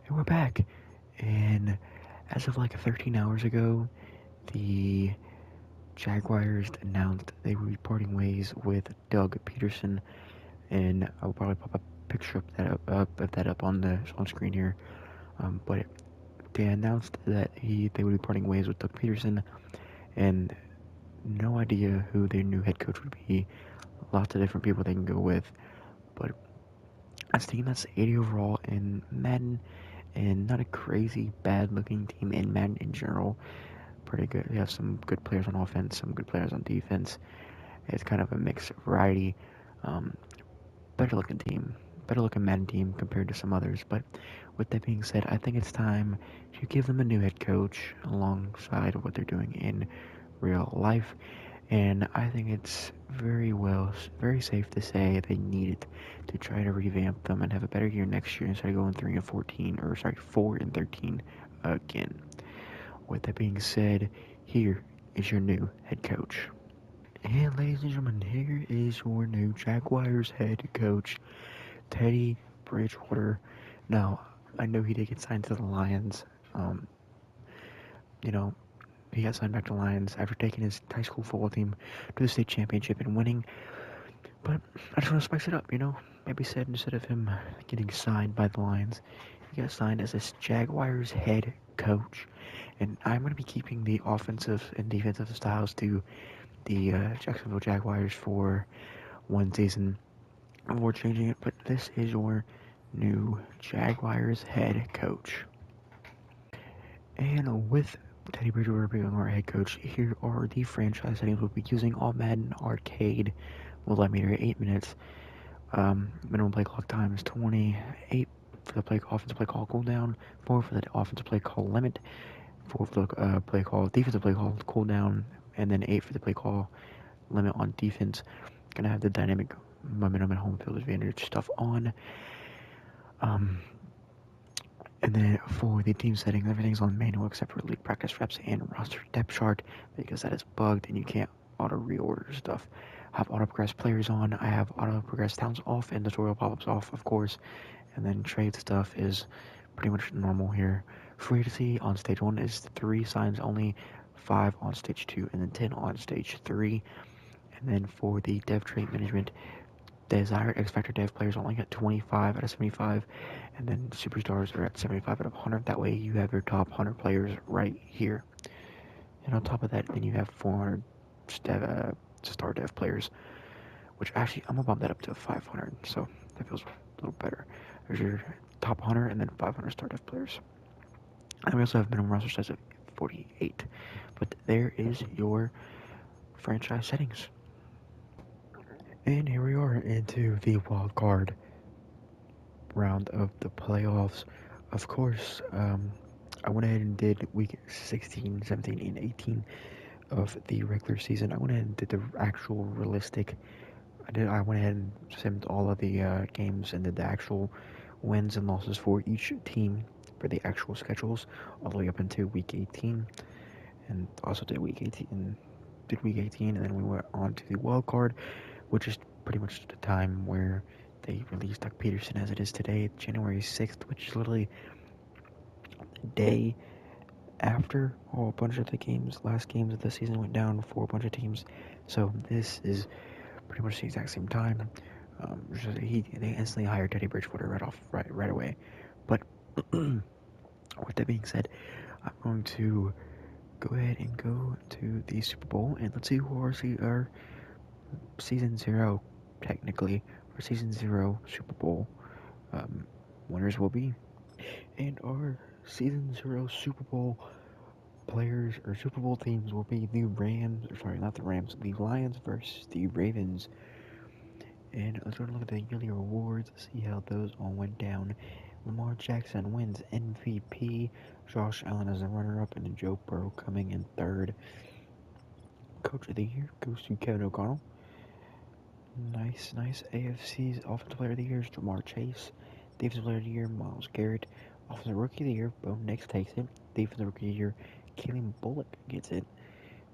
And we're back. And as of like 13 hours ago, the Jaguars announced they were parting ways with Doug Peterson. And I'll probably pop a picture of that up on the on screen here. But they announced that they would be parting ways with Doug Peterson, and no idea who their new head coach would be. Lots of different people they can go with, but a team that's 80 overall in Madden, and not a crazy bad looking team in Madden in general. Pretty good. They have some good players on offense, some good players on defense. It's kind of a mixed variety. Um, Better looking team, better looking Madden team compared to some others. But with that being said, I think it's time to give them a new head coach alongside what they're doing in real life. And I think it's very safe to say they needed to try to revamp them and have a better year next year instead of going 3-14, or sorry, 4-13 again. With that being said, here is your new head coach. And ladies and gentlemen, here is your new Jaguars head coach, Teddy Bridgewater. Now, I know he did get signed to the Lions. Um, you know, he got signed back to the Lions after taking his high school football team to the state championship and winning. But I just want to spice it up, Maybe said instead of him getting signed by the Lions, he got signed as this Jaguars head coach. And I'm going to be keeping the offensive and defensive styles to the Jacksonville Jaguars for one season before changing it. But this is your new Jaguars head coach. And with Teddy Bridgewater being our head coach, here are the franchise settings we'll be using. All Madden Arcade multimeter 8 minutes. Minimum play clock time is 28 for the offensive play call cooldown, 4 for the offensive play call limit, 4 for the defensive play call cooldown, and then 8 for the play call limit on defense. Gonna have the dynamic momentum and home field advantage stuff on. Um, and then for the team settings, everything's on manual except for league practice reps and roster depth chart because that is bugged and you can't auto reorder stuff. I have auto progress players on. I have auto progress towns off and tutorial pop-ups off, of course. And then trade stuff is pretty much normal here. Free to see on stage 1 is 3 signs only, 5 on stage 2, and then 10 on stage 3. And then for the dev trait management, desired X Factor dev players only get 25 out of 75, and then superstars are at 75 out of 100. That way you have your top 100 players right here. And on top of that, then you have 400 star dev players, which actually I'm gonna bump that up to 500, so that feels a little better. There's your top 100 and then 500 star dev players. And we also have minimum roster size of 48. But there is your franchise settings. And here we are into the wild card round of the playoffs. Of course, I went ahead and did week 16, 17, and 18 of the regular season. I went ahead and did the actual realistic. I went ahead and simmed all of the games and did the actual wins and losses for each team for the actual schedules all the way up into week 18, and also did week 18, and then we went on to the wild card, which is pretty much the time where they released Doug Peterson as it is today, January 6th, which is literally the day after a bunch of the last games of the season went down for a bunch of teams. So this is pretty much the exact same time. They instantly hired Teddy Bridgewater right away. But with that being said, I'm going to go ahead and go to the Super Bowl, and let's see who our season 0, technically, for season 0 Super Bowl winners will be. And our season 0 Super Bowl players or Super Bowl teams will be the Lions versus the Ravens. And let's go and look at the yearly awards, see how those all went down. Lamar Jackson wins MVP, Josh Allen as a runner-up, and then Joe Burrow coming in third. Coach of the Year goes to Kevin O'Connell. Nice. AFC's Offensive Player of the Year is Jamar Chase. Defensive Player of the Year, Myles Garrett. Offensive Rookie of the Year, Bo Nix takes it. Defensive Rookie of the Year, Kalen Bullock gets it.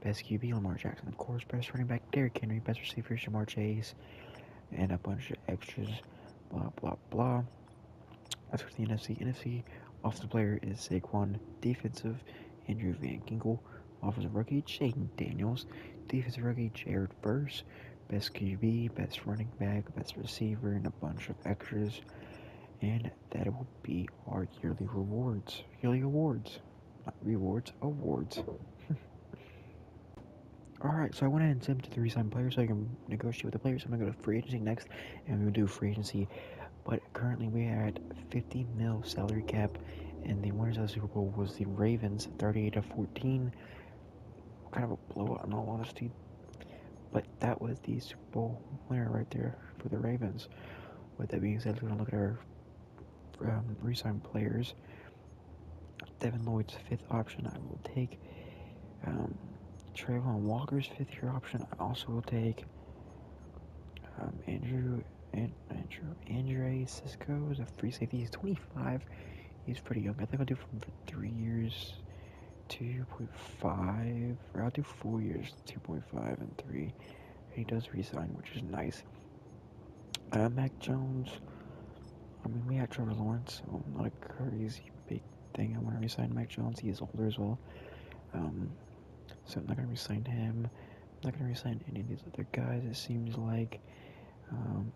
Best QB, Lamar Jackson, of course. Best running back, Derrick Henry. Best receiver, Jamar Chase. And a bunch of extras, blah, blah, blah. That's for the NFC. NFC Offensive player is Saquon. Defensive, Andrew Van Ginkel. Offensive rookie, Jaden Daniels. Defensive rookie, Jared Verse. Best QB, best running back, best receiver, and a bunch of extras. And that will be our yearly rewards. Yearly awards. Not rewards, awards. Alright, so I went ahead and sent to the re-sign players so I can negotiate with the players. I'm going to go to free agency next, and we're going to do free agency. But currently we are at 50 mil salary cap, and the winners of the Super Bowl was the Ravens, 38-14. Kind of a blowout in all honesty. But that was the Super Bowl winner right there for the Ravens. With that being said, we're going to look at our re-sign players. Devin Lloyd's fifth option I will take. Trayvon Walker's fifth-year option I also will take. Andre Cisco is a free safety. He's 25. He's pretty young. I think I'll do him for 3 years, 2.5. Or I'll do 4 years, 2.5 and 3. He does resign, which is nice. Mac Jones. I mean, we had Trevor Lawrence, so not a crazy big thing. I want to resign Mac Jones. He is older as well. So I'm not going to resign him. I'm not going to resign any of these other guys, it seems like.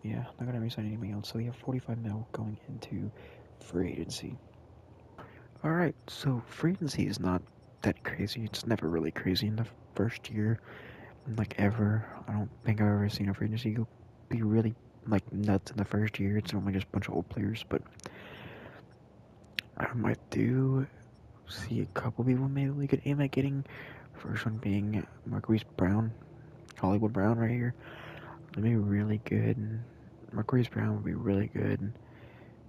Yeah, not going to resign anything else. So we have 45 mil going into free agency. Alright, so free agency is not that crazy. It's never really crazy in the first year. Like, ever. I don't think I've ever seen a free agency be really, like, nuts in the first year. It's normally just a bunch of old players, but I do see a couple people maybe we could aim at getting. First one being Marquise Brown, Hollywood Brown right here. It'd be really good. Marquise Brown would be really good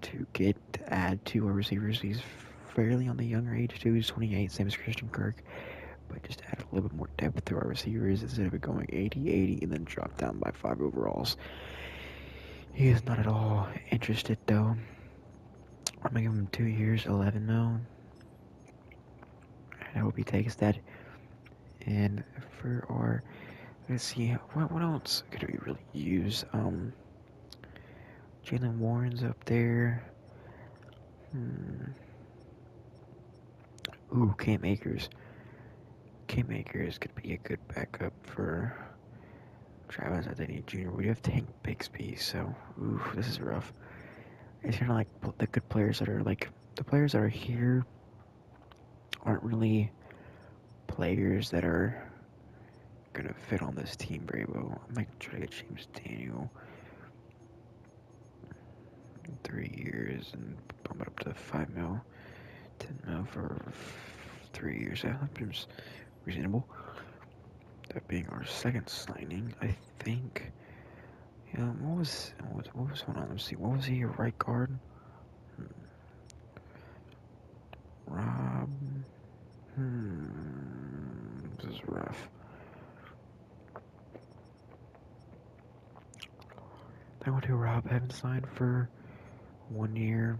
to add to our receivers. He's fairly on the younger age too. He's 28, same as Christian Kirk, but just add a little bit more depth to our receivers instead of it going 80-80 and then drop down by 5 overalls. He is not at all interested though. I'm gonna give him 2 years, 11 mil. I hope he takes that. And for our, let's see, what else could we really use? Jalen Warren's up there. Ooh, Cam Akers. Cam Akers could be a good backup for Travis Etienne Jr. We have Tank Bixby, so ooh, this is rough. It's kind of like the good players that are like the players that are here aren't really players that are gonna fit on this team very well. I might try to get James Daniel 3 years and bump it up to 5 mil, 10 mil for 3 years. Yeah, that seems reasonable. That being our second signing, I think. Yeah, what was going on? Let's see. What was he? A right guard? Rob. This is rough. I went to Rob Evans signed for 1 year.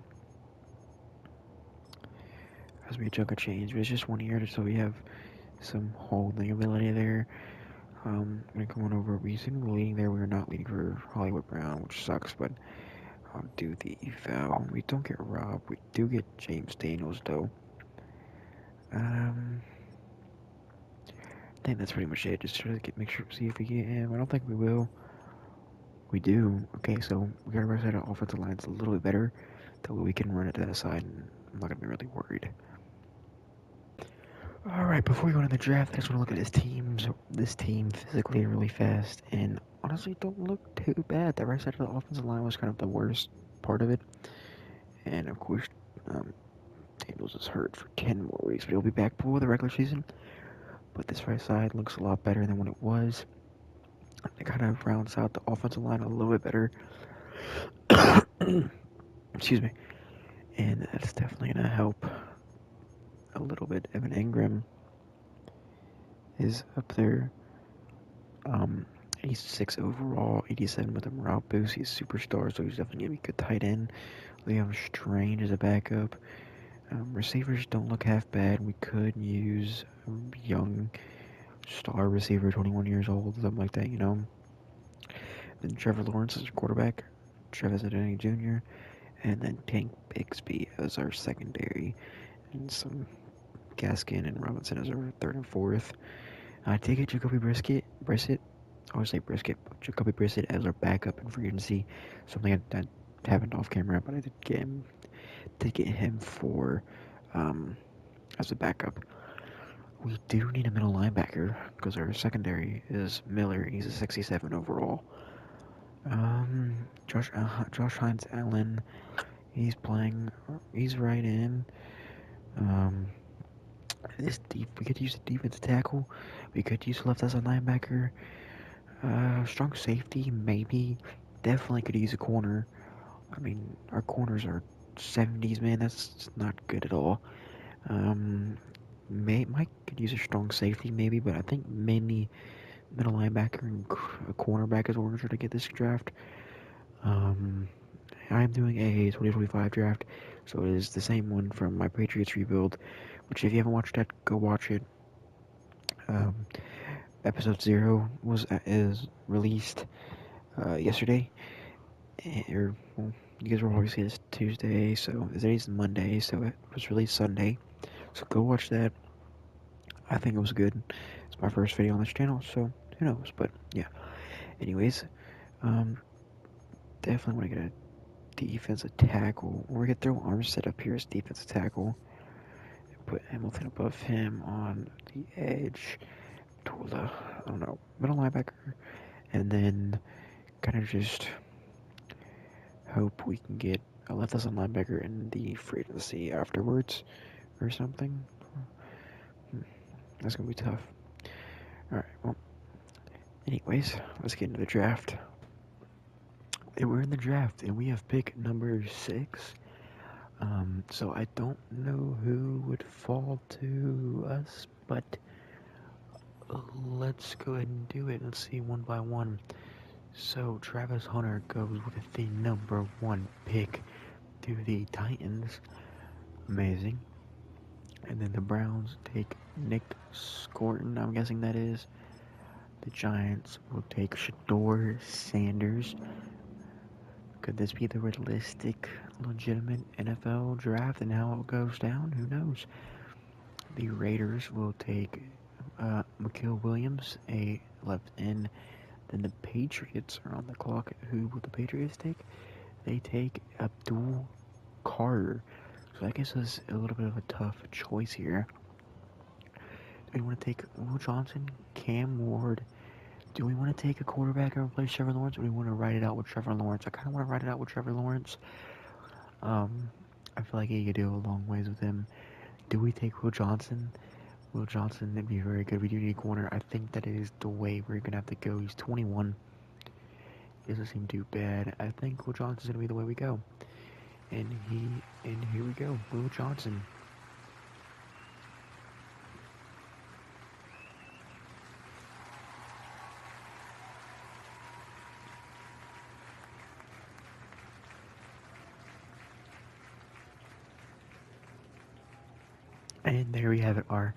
Has to be a chunk of change, but it's just 1 year, so we have some holding ability there. Going over, we seem to be leading there. We're not leading for Hollywood Brown, which sucks, but I'll do the eval. We don't get Rob. We do get James Daniels, though. I think that's pretty much it. Just try to see if we get him. I don't think we will. We do. Okay, so we got our right side of offensive lines a little bit better. That way we can run it to that side, and I'm not going to be really worried. Alright, before we go into the draft, I just want to look at this team physically really fast, and honestly don't look too bad. The right side of the offensive line was kind of the worst part of it. And of course, Daniels is hurt for 10 more weeks, but he'll be back before the regular season. But this right side looks a lot better than what it was. It kind of rounds out the offensive line a little bit better. Excuse me. And that's definitely going to help a little bit. Evan Ingram is up there. 86 overall, 87 with a morale boost. He's a superstar, so he's definitely going to be a good tight end. Liam Strange is a backup. Receivers don't look half bad. We could use a young star receiver, 21 years old, something like that, Then Trevor Lawrence is a quarterback. Travis Etienne Jr. and then Tank Bixby as our secondary, and some Gaskin and Robinson as our third and fourth. I take it Jacoby Brissett, I always say Brisket, but Jacoby Brissett as our backup in free agency. Something that happened off camera, but I did get him for as a backup. We do need a middle linebacker because our secondary is Miller. He's a 67 overall. Josh Hines Allen. He's playing. He's right in. Um, we could use a defensive tackle. We could use left as a linebacker. Strong safety, maybe. Definitely could use a corner. I mean, our corners are 70s, man. That's not good at all. Mike could use a strong safety, maybe, but I think mainly middle linebacker and a cornerback is what we're trying to get this draft. Um, I'm doing a 2025 draft, so it is the same one from my Patriots rebuild, which if you haven't watched that, go watch it. Um, episode 0 is released yesterday, or well, you guys will probably see this Tuesday, so today's Monday, so it was released Sunday. So go watch that. I think it was good. It's my first video on this channel, so who knows? But yeah. Anyways, um, definitely want to get a defensive tackle. We're gonna throw Armstead up here as defensive tackle. Put Hamilton above him on the edge. Tola, I don't know, middle linebacker, and then kind of just hope we can get a left as a linebacker in the free agency afterwards or something. That's gonna be tough. Alright, well, anyways, let's get into the draft. And we're in the draft, and we have pick number 6. So I don't know who would fall to us, but let's go ahead and do it. Let's see one by one. So Travis Hunter goes with the number 1 pick to the Titans. Amazing. And then the Browns take Nick Scorton, I'm guessing that is. The Giants will take Shador Sanders. Could this be the realistic, legitimate NFL draft and how it goes down? Who knows? The Raiders will take Mikael Williams, a left end. Then the Patriots are on the clock. Who will the Patriots take? They take Abdul Carter. So I guess it's a little bit of a tough choice here. Do we want to take Will Johnson, Cam Ward? Do we want to take a quarterback and replace Trevor Lawrence, or do we want to ride it out with Trevor Lawrence? I kind of want to ride it out with Trevor Lawrence. I feel like he could do a long ways with him. Do we take Will Johnson? Will Johnson would be very good. We do need a corner. I think that is the way we're going to have to go. He's 21. Doesn't seem too bad. I think Will Johnson's going to be the way we go. And here we go. Will Johnson. And there we have it, our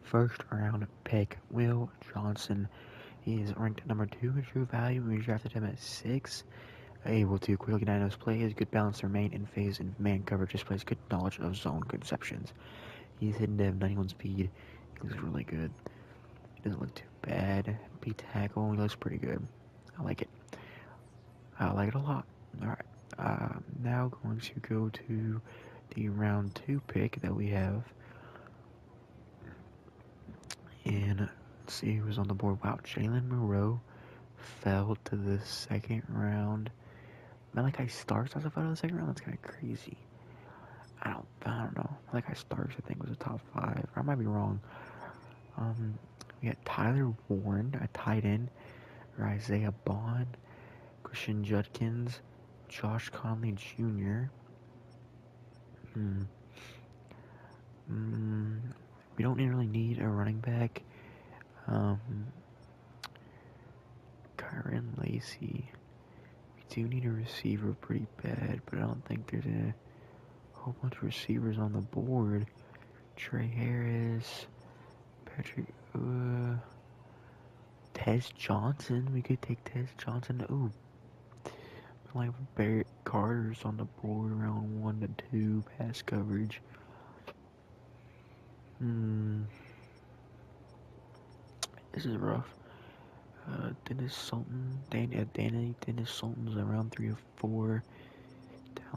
first round pick, Will Johnson. He is ranked number 2 in true value. We drafted him at 6. Able to quickly diagnose play, has good balance to remain in phase and man coverage, displays good knowledge of zone conceptions. He's hidden to have 91 speed. He looks really good. He doesn't look too bad. B tackle, he looks pretty good. I like it. I like it a lot. Alright. Now going to go to the round 2 pick that we have. And let's see who's on the board. Wow, Jalen Moreau fell to the second round. Malachi Starks also fell to the second round. That's kind of crazy. I don't know. Malachi Starks, I think, was a top 5. I might be wrong. We got Tyler Warren, a tight end, or Isaiah Bond, Christian Judkins, Josh Conley Jr. We don't really need a running back. Kyron Lacey. We do need a receiver pretty bad, but I don't think there's a whole bunch of receivers on the board. Trey Harris, Patrick, Tez Johnson. We could take Tez Johnson. Ooh, like Barrett Carter's on the board around 1 to 2 pass coverage. This is rough. Dennis Sultan, Dennis Sultan's around 3 or 4.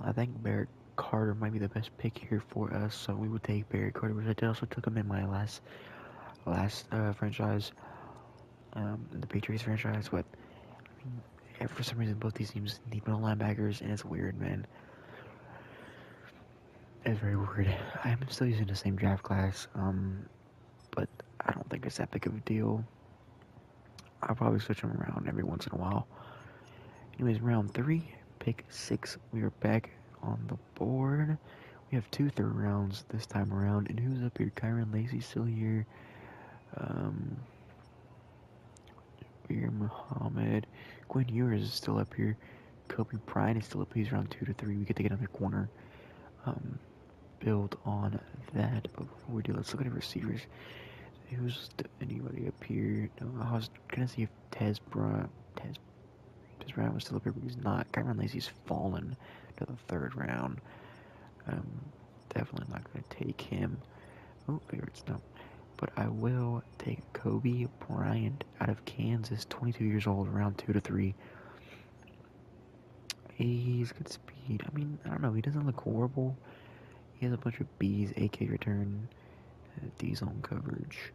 I think Barrett Carter might be the best pick here for us, so we would take Barrett Carter, which I also took him in my last franchise, the Patriots franchise, but I mean, for some reason both these teams need middle linebackers, and it's weird, man. It's very weird. I'm still using the same draft class, but I don't think it's that big of a deal. I'll probably switch them around every once in a while. Anyways, round 3, pick 6, we are back on the board. We have 2 third rounds this time around, and who's up here? Kyron Lacey still here. Here, Muhammad. Quinn Ewers is still up here. Kobe Bryant is still up. He's around 2 to 3. We could take another corner. Build on that. But before we do, let's look at the receivers. Who's anybody up here? No, I was gonna see if Tez Bryant was still up here, but he's not. Kyron Lacey's fallen to the 3rd round. Definitely not gonna take him. Oh, favorites, no. But I will take Kobe Bryant out of Kansas, 22 years old, around 2 to 3. He's good speed. I mean, I don't know. He doesn't look horrible. He has a bunch of B's, AK return, D zone coverage.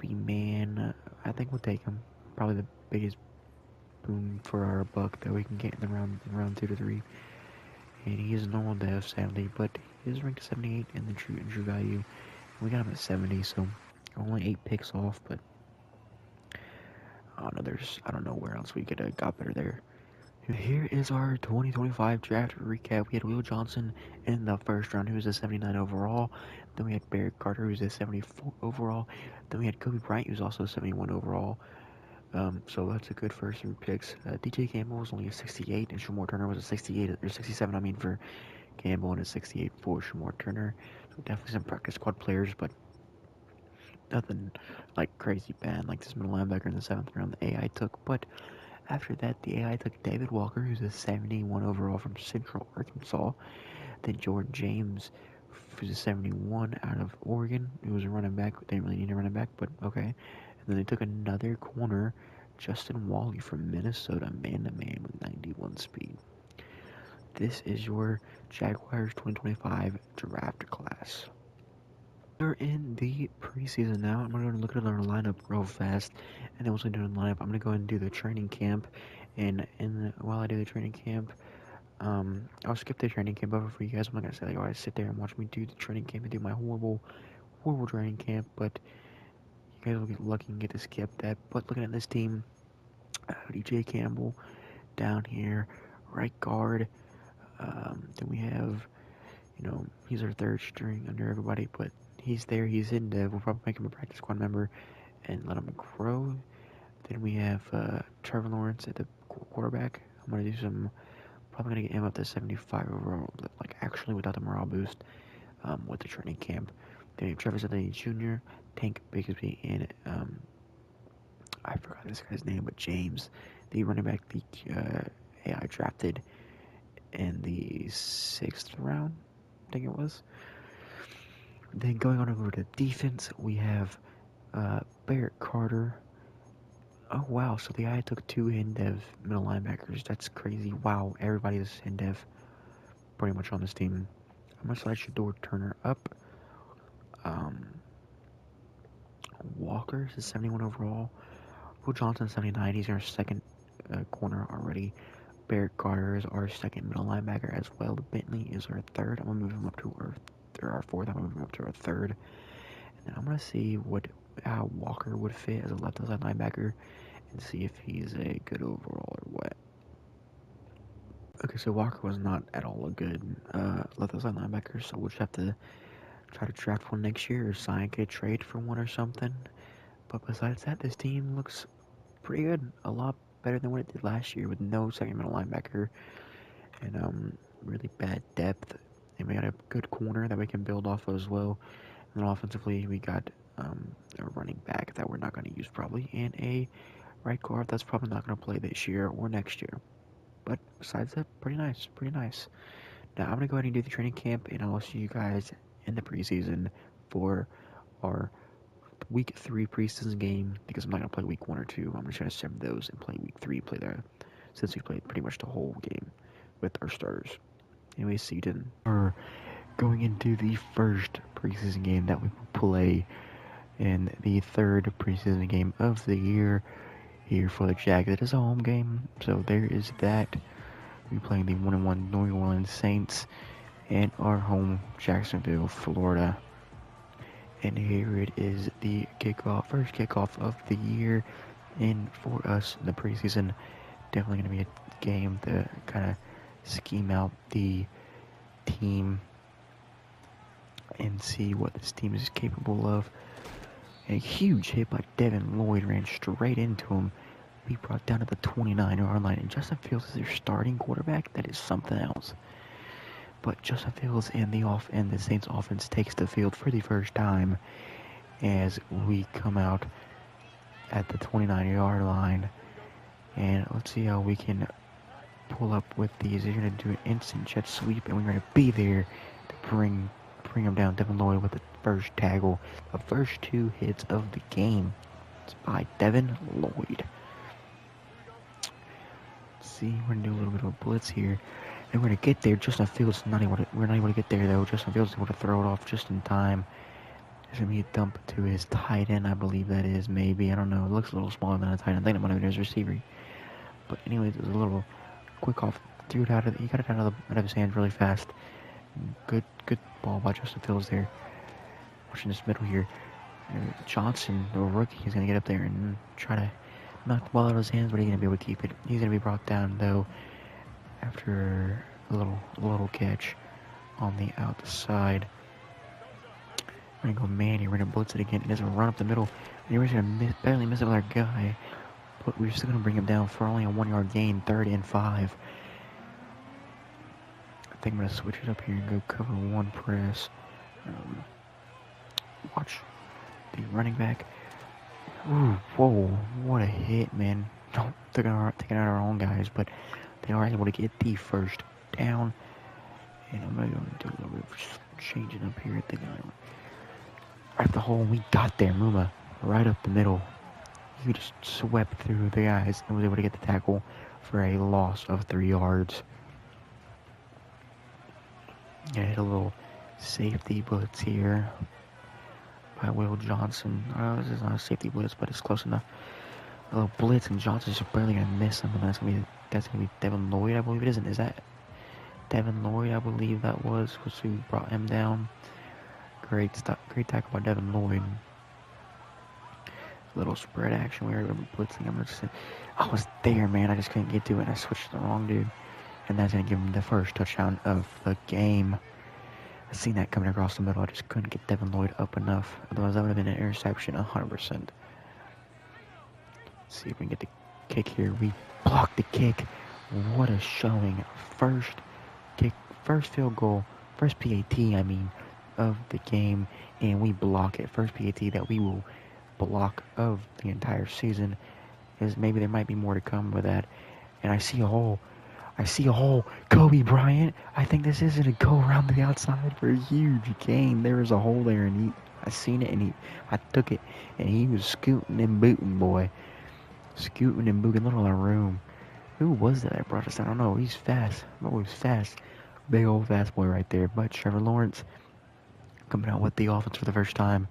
B-man. I think we'll take him. Probably the biggest boom for our buck that we can get in the round 2 to 3. And he is normal dev, sadly, but he is ranked 78 in the true value. We got him at 70, so only 8 picks off, but I don't know where else we could have got better there. Here is our 2025 draft recap. We had Will Johnson in the 1st round, who was a 79 overall. Then we had Barrett Carter, who's a 74 overall. Then we had Kobe Bryant, who's also a 71 overall. So that's a good first 3 picks. DJ Campbell was only a 68, and Shamor Turner was a 68 or 67. I mean, for Campbell, and a 68 for Shamor Turner. So definitely some practice squad players, but nothing like crazy bad like this middle linebacker in the 7th round the AI took. But after that, the AI took David Walker, who's a 71 overall from Central Arkansas. Then Jordan James, who's a 71 out of Oregon. Who was a running back. They didn't really need a running back, but okay. And then they took another corner, Justin Wally from Minnesota, man-to-man with 91 speed. This is your Jaguars 2025 draft class. We're in the preseason now. I'm going to look at our lineup real fast, and then once I do the lineup, I'm going to go ahead and do the training camp. And while I do the training camp, I'll skip the training camp over for you guys. I'm not going to say, like, oh, sit there and watch me do the training camp and do my horrible training camp, but you guys will get lucky and get to skip that. But looking at this team, DJ Campbell down here, right guard. Then we have, he's our 3rd string under everybody, but he's there. He's in dev. We'll probably make him a practice squad member and let him grow. Then we have Trevor Lawrence at the quarterback. I'm going to do probably going to get him up to 75 overall, like actually without the morale boost with the training camp. Then we have Trevor Lawrence Jr., Tank Bigsby, and I forgot this guy's name, but James, the running back the AI drafted in the 6th round, I think it was. Then going on over to defense, we have Barrett Carter. Oh wow, so the AI took 2 in-dev middle linebackers. That's crazy. Wow, everybody is in-dev pretty much on this team. I'm going to slide Shador Turner up. Walker is 71 overall. Will Johnson 79. He's our 2nd corner already. Barrett Carter is our 2nd middle linebacker as well. Bentley is our 3rd. I'm going to move him up to our 4th. I'm going to move him up to our 3rd. And then I'm going to see how Walker would fit as a left outside linebacker and see if he's a good overall or what. Okay, so Walker was not at all a good left outside linebacker, so we'll just have to try to draft one next year or sign a trade for one or something. But besides that, this team looks pretty good. A lot better than what it did last year with no 2nd middle linebacker and really bad depth. And we got a good corner that we can build off of as well. And then offensively, we got a running back that we're not going to use probably, and a right guard that's probably not going to play this year or next year. But besides that, pretty nice, pretty nice. Now I'm gonna go ahead and do the training camp, and I'll see you guys in the preseason for our week 3 preseason game, because I'm not gonna play week 1 or 2. I'm just gonna sever those and play week 3, play there, since we played pretty much the whole game with our starters. Anyway, see you then. We're going into the first preseason game that we will play in the third preseason game of the year here for the Jaguars. It is a home game, so there is that. We're playing the 1-1 New Orleans Saints in our home, Jacksonville, Florida. And here it is, the kickoff, first kickoff of the year, and for us in the preseason, definitely going to be a game to kind of scheme out the team and see what this team is capable of. A huge hit by Devin Lloyd ran straight into him. We brought down to the 29-yard line, and Justin Fields is their starting quarterback. That is something else. But Justin Fields and the Saints offense takes the field for the first time as we come out at the 29-yard line. And let's see how we can pull up with these. They're going to do an instant jet sweep, and we're going to be there to bring him down. Devin Lloyd with the first tackle. The first 2 hits of the game. It's by Devin Lloyd. Let's see, we're going to do a little bit of a blitz here. And we're going to get there. Justin Fields we're not able to get there though. Justin Fields is able to throw it off just in time. There's going to be a dump to his tight end, I believe that is, maybe. I don't know. It looks a little smaller than a tight end. I think it might have been his receiver. But anyways, it was a little quick off. He got it out of his hands really fast. Good ball by Justin Fields there. Watching this middle here. Johnson, the rookie, is going to get up there and try to knock the ball out of his hands, but he's going to be able to keep it. He's going to be brought down, though, after a little catch on the outside. We're going to go man here. We're going to blitz it again. He doesn't run up the middle. And we're going to barely miss it with our guy. But we're still going to bring him down for only a 1-yard gain, 3rd and 5. I think I'm going to switch it up here and go cover 1 press. Watch the running back. Ooh, whoa, what a hit, man. Taking out our own guys, but they are able to get the first down. And I'm going to do a little bit of changing up here. Right up the hole, we got there. Muma, right up the middle. He just swept through the guys and was able to get the tackle for a loss of 3 yards. Yeah, hit a little safety blitz here by Will Johnson. This is not a safety blitz, but it's close enough. A little blitz, and Johnson's just barely gonna miss him, and that's gonna be Devin Lloyd, I believe it is. Is that Devin Lloyd? I believe that was who brought him down. Great tackle by Devin Lloyd. Little spread action. We were blitzing. I was there, man. I just couldn't get to it, and I switched to the wrong dude. And that's going to give him the first touchdown of the game. I seen that coming across the middle. I just couldn't get Devin Lloyd up enough. Otherwise, that would have been an interception 100%. Let's see if we can get the kick here. We blocked the kick. What a showing. First field goal, first PAT, of the game. And we block it. First PAT that we will block of the entire season. Is maybe there might be more to come with that. And I see a hole. Kobe Bryant. I think this is going to go around the outside for a huge gain. There is a hole there, and I seen it, and I took it, and he was scooting and booting, boy. Scooting and booting, little room. Who was that brought us? I don't know. He's fast. Oh, he's fast. Big old fast boy right there. But Trevor Lawrence coming out with the offense for the first time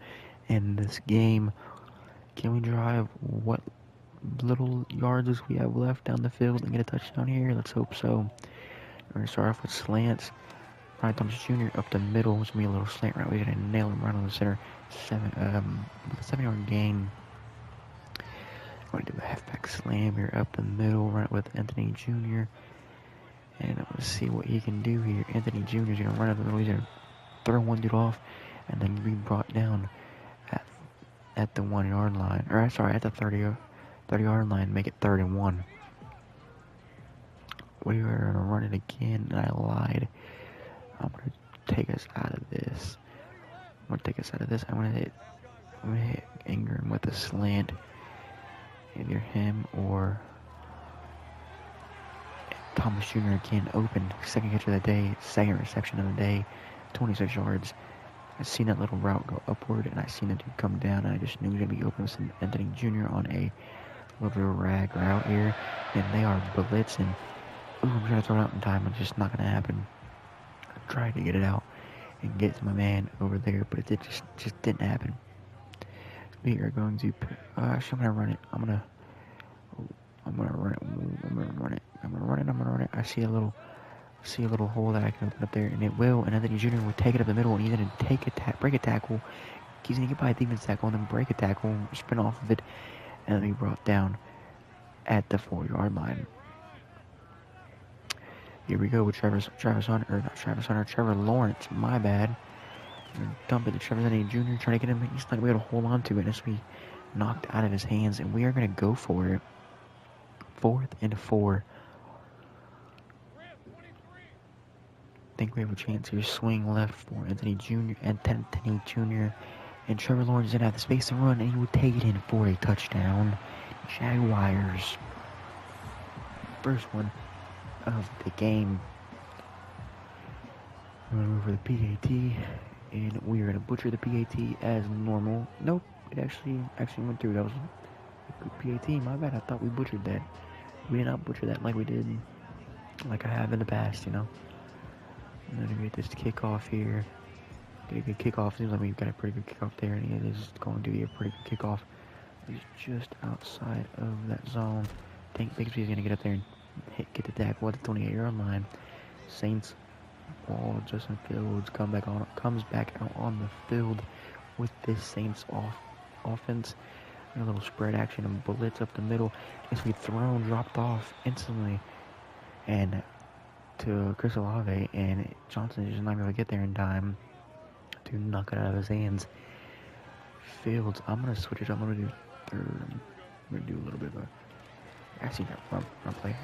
in this game. Can we drive what little yards we have left down the field and get a touchdown here? Let's hope so. We're going to start off with slants. Ryan Thomas Jr. up the middle. It's going to be a little slant right. We're going to nail him right on the center. With a 7-yard gain. I'm going to do a halfback slam here up the middle, run it with Anthony Jr. And I'm going to see what he can do here. Anthony Jr. is going to run up the middle. He's going to throw one dude off and then be brought down at the 1-yard line. Or, sorry, at the 30-yard line, make it 3rd and 1. We are going to run it again, and I lied. I'm going to take us out of this. I'm going to hit Ingram with a slant. Either him or Thomas Jr. again open. Second catch of the day, second reception of the day, 26 yards. I seen that little route go upward, and I seen the dude come down, and I just knew he was going to be open with Anthony Jr. on a little bit of rag route here, and they are blitzing. Ooh, I'm trying to throw it out in time. It's just not going to happen. I tried to get it out and get to my man over there, but it just didn't happen. We are going to, actually, I'm going to run it. I'm going to run it. I see a little hole that I can open up there, and it will, and Anthony Jr. will take it up the middle, and he's going to break a tackle. He's going to get by a defense tackle, and then break a tackle, sprint off of it, and then be brought down at the 4-yard line. Here we go with Trevor Lawrence, my bad. Dump it to Trevor Anthony Jr., trying to get him. He's not going to be able to hold on to it as we knocked out of his hands, and we are going to go for it. 4th and 4. I think we have a chance here. Swing left for Anthony Jr. And Trevor Lawrence didn't have the space to run, and he would take it in for a touchdown. Jaguars. First one of the game. We're going to move for the PAT, and we are going to butcher the PAT as normal. Nope, it actually went through. That was a good PAT. My bad. I thought we butchered that. We did not butcher that like we did, like I have in the past, you know. I'm gonna get this kickoff here. Get a good kickoff. Seems like we've got a pretty good kickoff there, and it is going to be a pretty good kickoff. He's just outside of that zone. I think Bigsby's gonna get up there and get the tackle at the 28-yard line. Saints ball. Justin Fields comes back out on the field with this Saints offense. A little spread action and blitz up the middle. It's be thrown, dropped off instantly, and to Chris Olave, and Johnson is just not going to get there in time to knock it out of his hands. Fields, I'm going to switch it up. I'm going to do third. I'm going to do a little bit of a, I see that run play.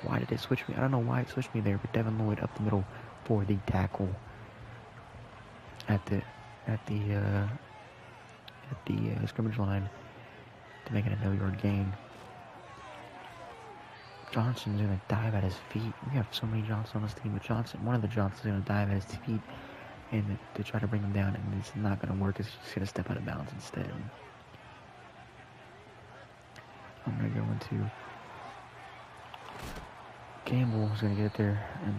Why did it switch me? I don't know why it switched me there, but Devin Lloyd up the middle for the tackle at the scrimmage line to make it a no-yard gain. Johnson's going to dive at his feet. We have so many Johnsons on this team, but one of the Johnsons is going to dive at his feet and to try to bring him down, and it's not going to work. It's just going to step out of bounds instead. I'm going to go into Campbell. Is going to get there and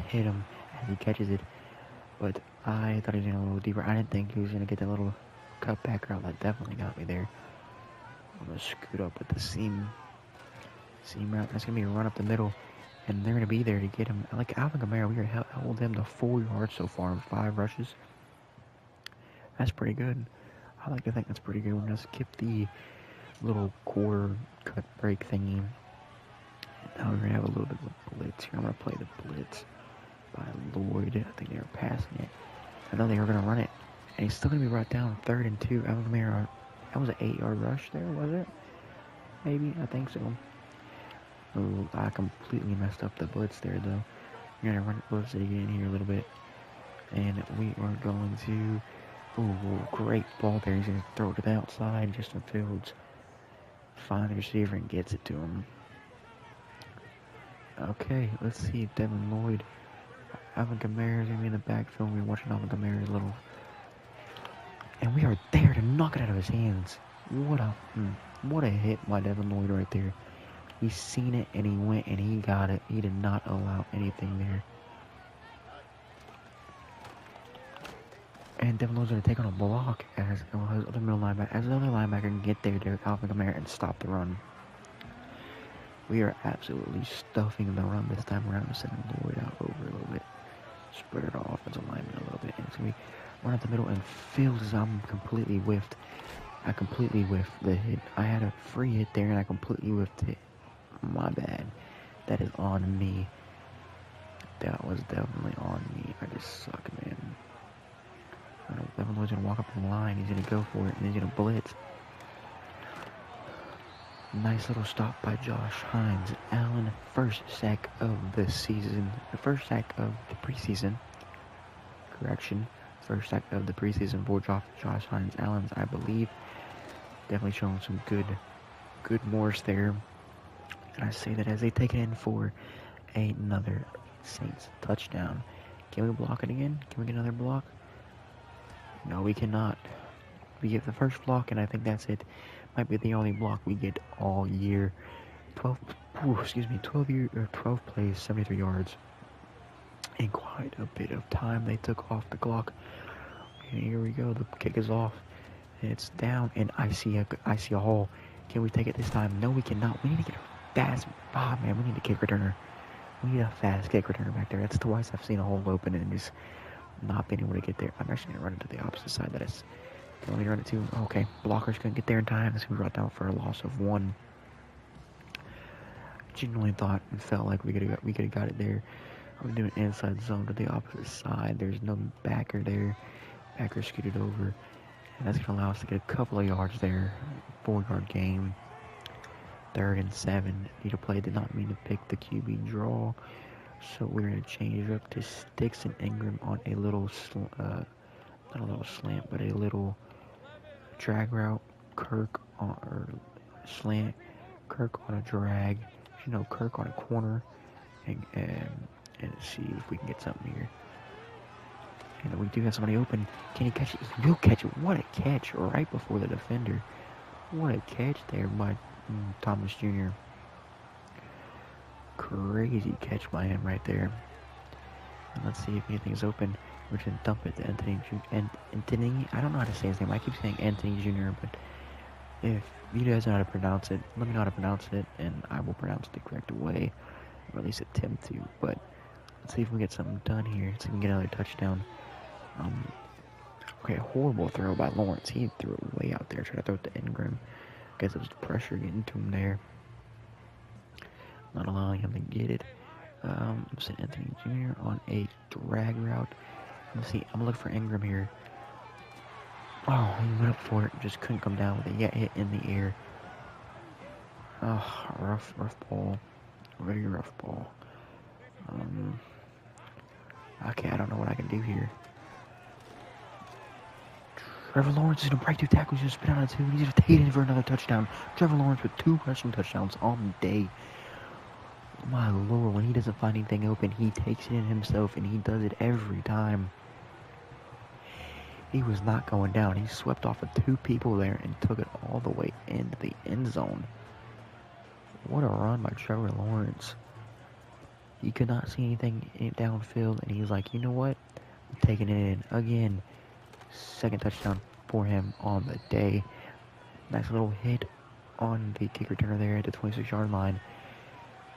hit him as he catches it, but I thought he was going to go a little deeper. I didn't think he was going to get that little cutback route. That definitely got me there. I'm going to scoot up with the seam route. That's going to be a run up the middle, and they're going to be there to get him. Like Alvin Kamara, we held him to 4 yards so far in 5 rushes. That's pretty good. I like to think that's pretty good. We're going to skip the little quarter cut break thingy. Now we're going to have a little bit of a blitz here. I'm going to play the blitz by Lloyd. I think they were passing it. I know they were going to run it, and he's still going to be brought down 3rd and 2. Alvin Kamara, that was an 8-yard rush there, was it? Maybe, I think so. Oh, I completely messed up the blitz there, though. We're going to run it blitz again here a little bit. And we are going to... Ooh, great ball there. He's going to throw it to the outside. Justin Fields finds the receiver and gets it to him. Okay, let's see if Devin Lloyd... Alvin Kamara is going to be in the backfield. We're watching Alvin Kamara's little... And we are there to knock it out of his hands. What a hit by Devin Lloyd right there. He's seen it, and he went, and he got it. He did not allow anything there. And Devin Lloyd's going to take on a block as the other linebacker can get there to Alvin Kamara and stop the run. We are absolutely stuffing the run this time around and sending Lloyd out over a little bit. Spread it off offensive lineman a little bit. And it's going to be run up the middle, and Fields, I'm completely whiffed. I completely whiffed the hit. I had a free hit there, and I completely whiffed it. My bad. That is on me. That was definitely on me. I just suck, man. I know Devin Lloyd's going to walk up the line. He's going to go for it, and he's going to blitz. Nice little stop by Josh Hines Allen. First sack of the season. The first sack of the preseason. Correction. First sack of the preseason for Josh Hines Allen, I believe. Definitely showing some good Morse there. And I say that as they take it in for another Saints touchdown. Can we block it again? Can we get another block? No, we cannot. We get the first block, and I think that's it. Might be the only block we get all year. 12 plays, 73 yards. And quite a bit of time they took off the clock. And here we go. The kick is off. And it's down, and I see a hole. Can we take it this time? No, we cannot. We need to get a fast. Man, we need a kick returner. We need a fast kick returner back there. That's twice I've seen a hole open and just not been able to get there. I'm actually gonna run it to the opposite side. That is. Can we run it to? Okay, blockers couldn't get there in time. So we brought down for a loss of 1. Genuinely thought and felt like we could have got it there. I was doing inside zone to the opposite side. There's no backer there. Backer scooted over. And that's going to allow us to get a couple of yards there. 4-yard gain. 3rd and 7. Need to play. Did not mean to pick the QB draw. So we're going to change it up to Sticks and Ingram on a little, not a little slant, but a little drag route. Kirk on, or slant. Kirk on a drag. Kirk on a corner. And see if we can get something here. And we do have somebody open. Can he catch it? He will catch it. What a catch right before the defender. What a catch there by Thomas Jr. Crazy catch by him right there. And let's see if anything's open. We're going to dump it to Anthony. I don't know how to say his name. I keep saying Anthony Jr., but if you guys know how to pronounce it, let me know how to pronounce it, and I will pronounce it the correct way. Or at least attempt to. But let's see if we get something done here. So we can get another touchdown. Okay, horrible throw by Lawrence. He threw it way out there. Tried to throw it to Ingram. Guess it was the pressure getting to him there. Not allowing him to get it. Sent Anthony Jr. on a drag route. Let's see. I'm looking for Ingram here. Oh, he went up for it. Just couldn't come down with it. He got hit in the air. Oh, rough ball. Very rough ball. Okay, I don't know what I can do here. Trevor Lawrence is going to break 2 tackles. He's going to spit out a 2. He's going to take it for another touchdown. Trevor Lawrence with 2 rushing touchdowns on the day. My lord, when he doesn't find anything open, he takes it in himself, and he does it every time. He was not going down. He swept off of 2 people there and took it all the way into the end zone. What a run by Trevor Lawrence. He could not see anything downfield, and he's like, you know what? I'm taking it in again. 2nd touchdown for him on the day. Nice little hit on the kick returner there at the 26-yard line.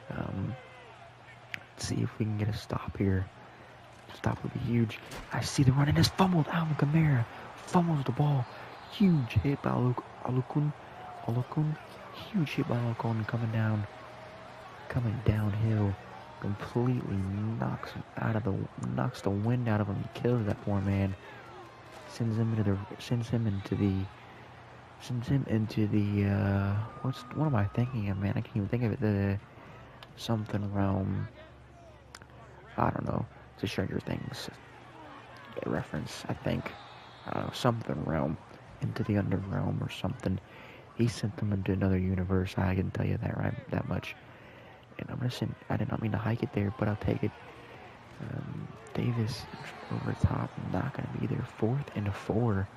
Let's see if we can get a stop here. Stop would be huge. I see the run, and it's fumbled. Alvin Kamara fumbles the ball. Huge hit by Alukun. Huge hit by Alukun coming downhill. Completely knocks the wind out of him. Kills that poor man. Sends him into the what am I thinking of, man? I can't even think of it. The something realm. I don't know. It's a Stranger Things reference, I think. I don't know, something realm. Into the underrealm or something. He sent them into another universe. I can tell you that that much. And I'm gonna send. I did not mean to hike it there, but I'll take it. Davis over top, not gonna be there. 4th and 4.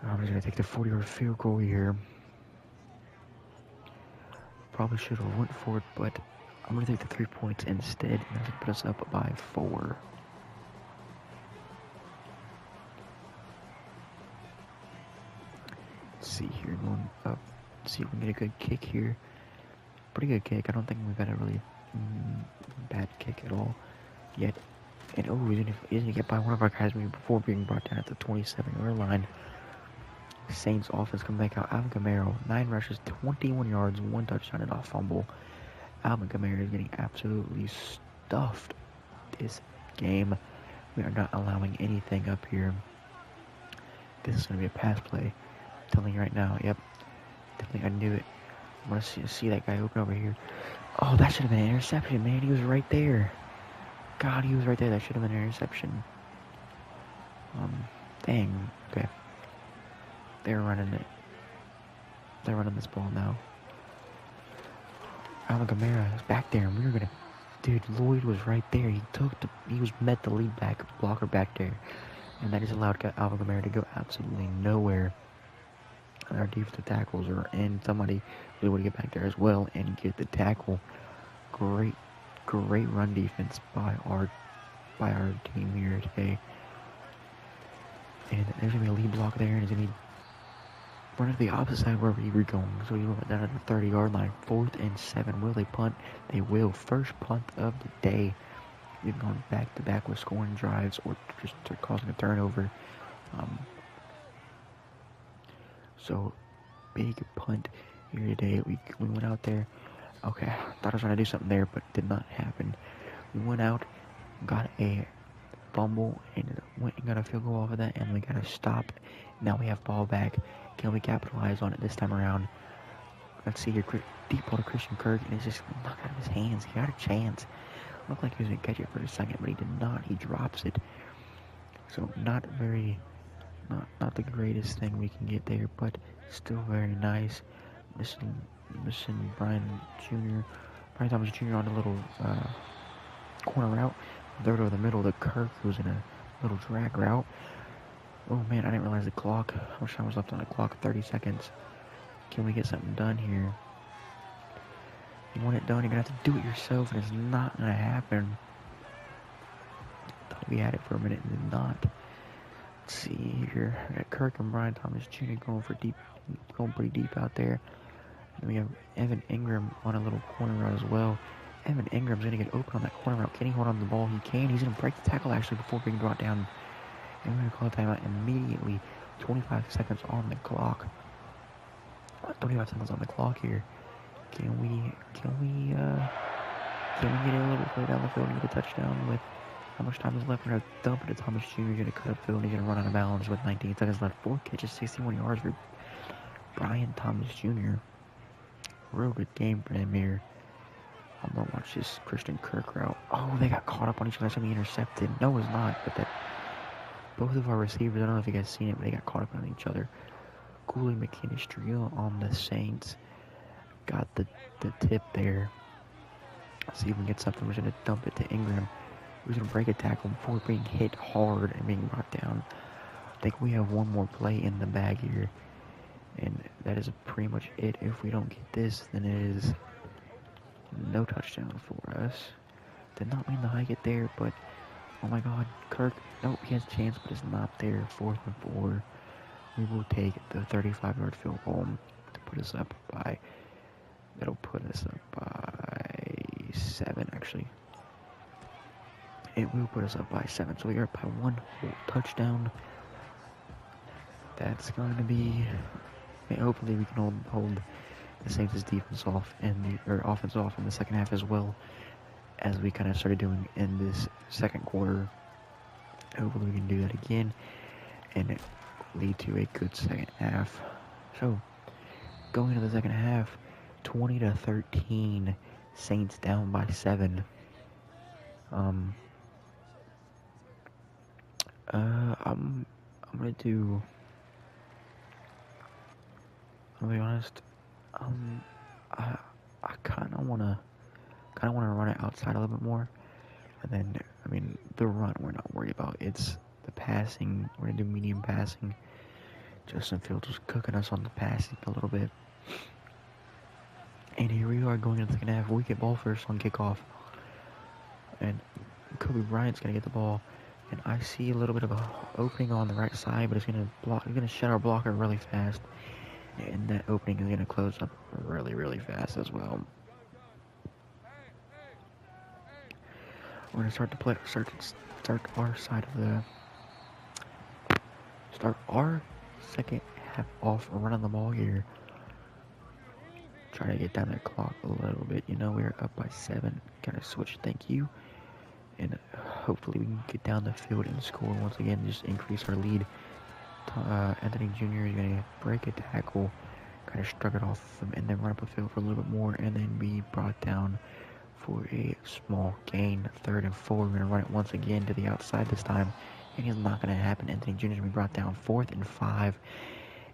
I'm just gonna take the 40-yard field goal here. Probably should have went for it, but I'm gonna take the 3 points instead, and that's gonna put us up by 4. Let's see here, going up. Let's see if we can get a good kick here. Pretty good kick. I don't think we've got a really bad kick at all yet. And he's gonna get by one of our guys before being brought down at the 27-yard line. Saints offense come back out. Alvin Kamara, 9 rushes, 21 yards, 1 touchdown, and a fumble. Alvin Kamara is getting absolutely stuffed this game. We are not allowing anything up here. This is going to be a pass play. I'm telling you right now. Yep. Definitely, I knew it. I'm going to see that guy open over here. Oh, that should have been an interception, man. He was right there. God, he was right there. That should have been an interception. Dang. Okay. They're running it. They're running this ball now. Alvin Kamara is back there, and we were gonna. Dude, Lloyd was right there. Met the lead blocker back there, and that just allowed Alvin Kamara to go absolutely nowhere. And our defensive tackles are in. Somebody was able to get back there as well and get the tackle. Great, great run defense by our team here today. And there's gonna be a lead block there, and he's gonna be running to the opposite side where we were going. So we went down at the 30-yard line. 4th and 7. Will they punt? They will. First punt of the day. We've gone back to back with scoring drives or just causing a turnover. So big punt here today. We went out there. Okay, thought I was trying to do something there, but did not happen. We went out, got a fumble, and went and got a field goal off of that, and we got a stop. Now we have ball back. Can we capitalize on it this time around? Let's see here. Deep ball to Christian Kirk, and it's just knocked out of his hands. He had a chance. Looked like he was going to catch it for a second, but he did not. He drops it. So not the greatest thing we can get there, but still very nice. Missing Brian Thomas Jr. on a little corner route. Third over the middle to Kirk, who's in a little drag route. Oh man, I didn't realize the clock. How much time was left on the clock? 30 seconds. Can we get something done here? You want it done, you're gonna have to do it yourself, and it's not gonna happen. Thought we had it for a minute and did not. Let's see here. I got Kirk and Brian Thomas Jr. going pretty deep out there. And we have Evan Ingram on a little corner route as well. Evan Ingram's gonna get open on that corner route. Can he hold on to the ball? He can. He's gonna break the tackle actually before being brought down. And we're gonna call a timeout immediately. 25 seconds on the clock. 25 seconds on the clock here. Can we get it a little bit further down the field and get a touchdown with how much time is left? We're gonna dump it to Thomas Jr. He's gonna cut up field and he's gonna run out of bounds with 19 seconds left. 4 catches, 61 yards for Brian Thomas Jr. Real good game for him here. I'm gonna watch this Christian Kirk route. Oh, they got caught up on each other. That's gonna be intercepted. No, it's not. But both of our receivers, I don't know if you guys seen it, but they got caught up on each other. Cooley McKinnis Trio on the Saints. Got the tip there. Let's see if we can get something. We're gonna dump it to Ingram. We're gonna break a tackle before being hit hard and being brought down. I think we have one more play in the bag here. And that is pretty much it. If we don't get this, then it is no touchdown for us. Did not mean to hike it there, but oh my god, Kirk. Nope, he has a chance, but it's not there. 4th and 4. We will take the 35-yard field goal to put us up by. That'll put us up by 7, actually. It will put us up by 7, so we are up by 1 whole touchdown. That's going to be. Hopefully, we can hold the Saints' defense off or offense off in the second half as well, as we kind of started doing in this second quarter. Hopefully, we can do that again and lead to a good second half. So, going into the second half, 20-13, Saints down by 7. I'm gonna do. I'll be honest. I kind of wanna run it outside a little bit more, and then the run we're not worried about. It's the passing. We're gonna do medium passing. Justin Fields was cooking us on the passing a little bit. And here we are going into the second half. We get ball first on kickoff. And Kobe Bryant's going to get the ball. And I see a little bit of an opening on the right side, but it's going to shut our blocker really fast. And that opening is going to close up really, really fast as well. We're going to start our second half off running the ball here. Try to get down that clock a little bit. We're up by 7. Gotta switch, thank you. And hopefully we can get down the field and score once again, just increase our lead. Anthony Jr. is going to break a tackle, kind of shrug it off him, and then run up the field for a little bit more, and then be brought down for a small gain. 3rd and 4. We're going to run it once again to the outside this time, and it's not going to happen. Anthony Jr. is going to be brought down. 4th and 5,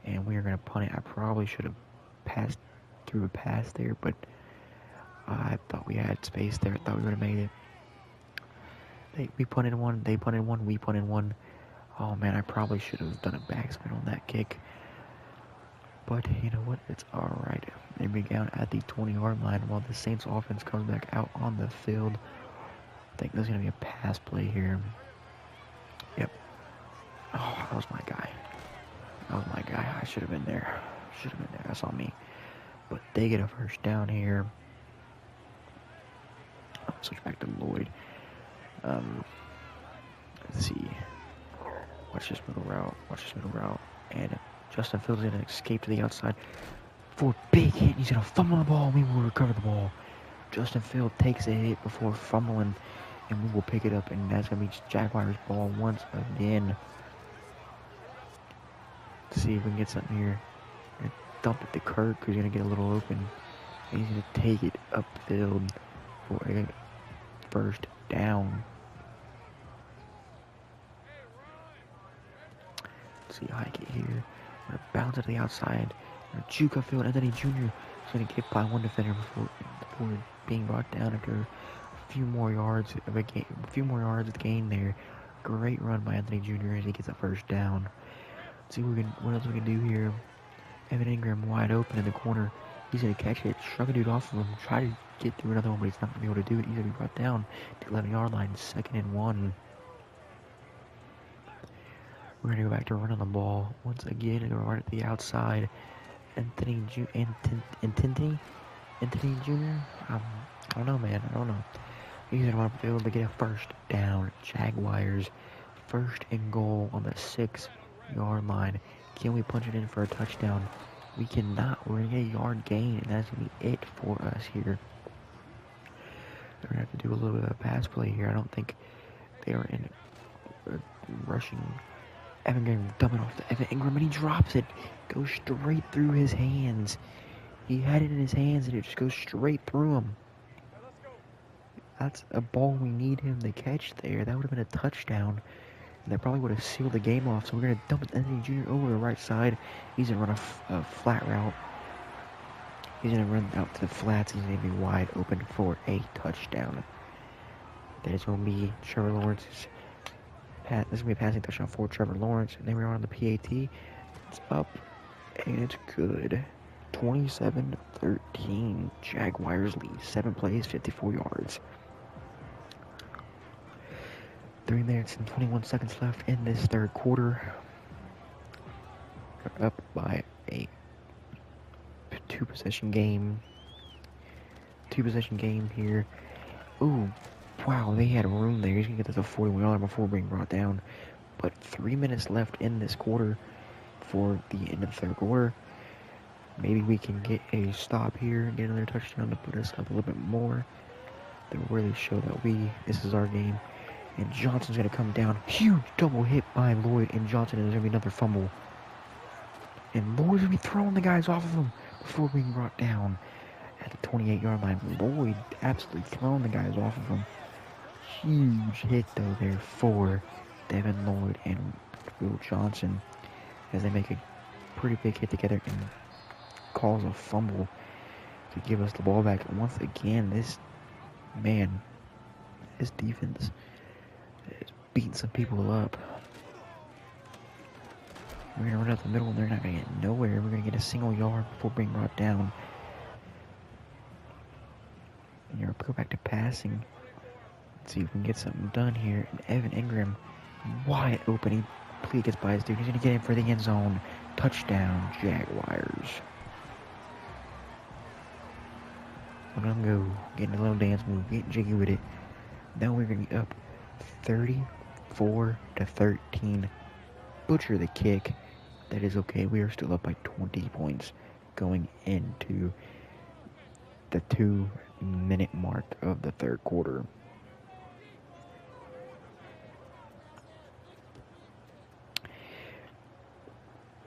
and we are going to punt it. I probably should have threw a pass there, but I thought we had space there. I thought we would have made it. We punted one. They punted one. We punted one. Oh, man, I probably should have done a backspin on that kick. But you know what? It's alright. They began at the 20-yard line while the Saints offense comes back out on the field. I think there's going to be a pass play here. Yep. Oh, that was my guy. That was my guy. I should have been there. Should have been there. That's on me. But they get a first down here. I'll switch back to Lloyd. Let's see. Watch this middle route. Watch this middle route. And Justin Fields is going to escape to the outside for a big hit. He's going to fumble the ball. We will recover the ball. Justin Fields takes a hit before fumbling, and we will pick it up. And that's going to be Jaguars ball once again. Let's see if we can get something here. Gonna dump it to Kirk, who's going to get a little open. And he's going to take it upfield for a first down. Let's see how I get here. I'm going to bounce it to the outside. I'm going to juke upfield. Anthony Jr. is going to get by one defender before being brought down after a few more yards of a game. A few more yards of the gain there. Great run by Anthony Jr. as he gets a first down. Let's see what else we can do here. Evan Ingram wide open in the corner. He's going to catch it, shrug a dude off of him, try to get through another one, but he's not going to be able to do it. He's going to be brought down to 11-yard line, 2nd and 1. We're going to go back to running the ball once again and go right at the outside. Anthony Jr. I don't know, man. I don't know. He's going to run up the field to get a first down. Jaguars, 1st and goal on the 6-yard line. Can we punch it in for a touchdown? We cannot. We're going to get a yard gain, and that's going to be it for us here. We're going to have to do a little bit of a pass play here. I don't think they are in rushing. Evan Ingram dumping off to Evan Ingram, and he drops it. Goes straight through his hands. He had it in his hands, and it just goes straight through him. That's a ball we need him to catch there. That would have been a touchdown. And that probably would have sealed the game off. So we're going to dump it Anthony Jr. over the right side. He's going to run a flat route. He's going to run out to the flats. He's going to be wide open for a touchdown. That is going to be Trevor Lawrence's. This is going to be a passing touchdown for Trevor Lawrence. And then we're on the PAT. It's up. And it's good. 27-13. Jaguars lead. 7 plays, 54 yards. 3 minutes and 21 seconds left in this third quarter. We're up by a 2-possession game. 2-possession game here. Ooh, wow, they had room there. He's going to get to the 41-yard before being brought down. But 3 minutes left in this quarter for the end of the third quarter. Maybe we can get a stop here and get another touchdown to put us up a little bit more. To really show that this is our game. And Johnson's going to come down. Huge double hit by Lloyd and Johnson. And there's going to be another fumble. And Lloyd's going to be throwing the guys off of him before being brought down at the 28-yard line. Lloyd absolutely throwing the guys off of him. Huge hit, though, there for Devin Lloyd and Will Johnson as they make a pretty big hit together and cause a fumble to give us the ball back. And once again, this defense is beating some people up. We're going to run out the middle and they're not going to get nowhere. We're going to get a single yard before being brought down. And you're going to go back to passing. Let's see if we can get something done here. And Evan Ingram, wide open. He completely gets by his dude. He's going to get in for the end zone. Touchdown, Jaguars. Look at him go. Getting a little dance move. Getting jiggy with it. Now we're going to be up 34-13. Butcher the kick. That is okay. We are still up by 20 points going into the 2-minute mark of the third quarter.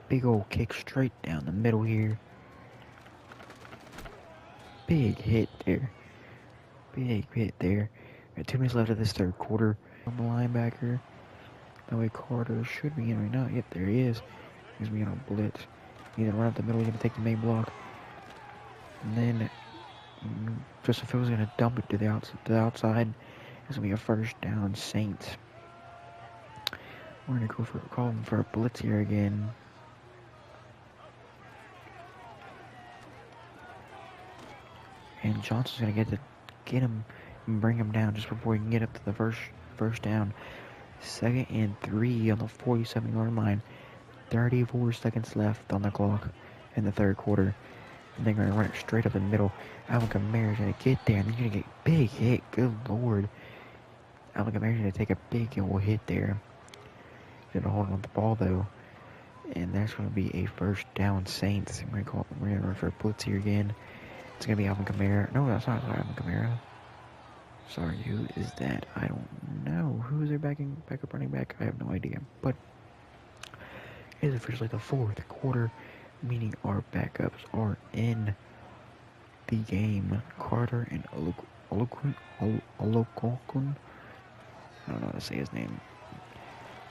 Big old kick straight down the middle here. Big hit there. Big hit there. Got 2 minutes left of this third quarter. On the linebacker. No way Carter should be in right now. Yep, there he is. He's going to blitz. He's going to run up the middle. He's going to take the main block. And then Justin Fields is going to dump it to the outside. It's going to be a first down, Saints. We're going to call him for a blitz here again. And Johnson's going to get him and bring him down just before he can get up to the first down. 2nd and 3 on the 47-yard line. 34 seconds left on the clock in the third quarter. And they're going to run it straight up the middle. Alvin Kamara's going to get there, and he's going to get a big hit. Good Lord. Alvin Kamara's going to take a big hit there. He's going to hold on to the ball, though. And that's going to be a first down, Saints. We're going to run for a blitz here again. It's going to be Alvin Kamara. No, that's not Alvin Kamara. Sorry, who is that? I don't know. Who is their backup running back? I have no idea. But it is officially the fourth quarter, meaning our backups are in the game. Carter and Olokun. I don't know how to say his name.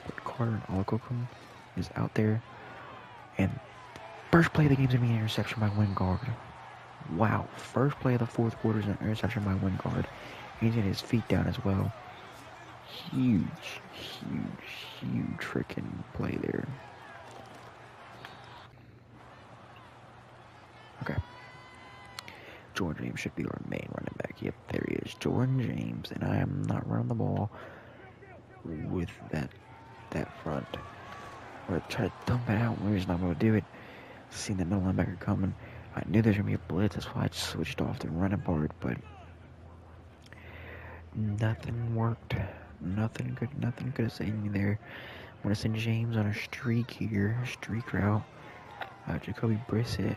But Carter and Olokun is out there. And first play of the game is going to be an interception by Wingard. Wow. First play of the fourth quarter is an interception by Wingard. He's getting his feet down as well. Huge freaking play there. Okay. Jordan James should be our main running back. Yep, there he is. Jordan James. And I am not running the ball with that front. I'm going to try to dump it out. We're just not going to do it. Seeing the middle linebacker coming. I knew there was going to be a blitz. That's why I switched off the running part. But nothing worked. Nothing could have saved me there. I'm going to send James on a streak here. Streak route. Jacoby Brissett.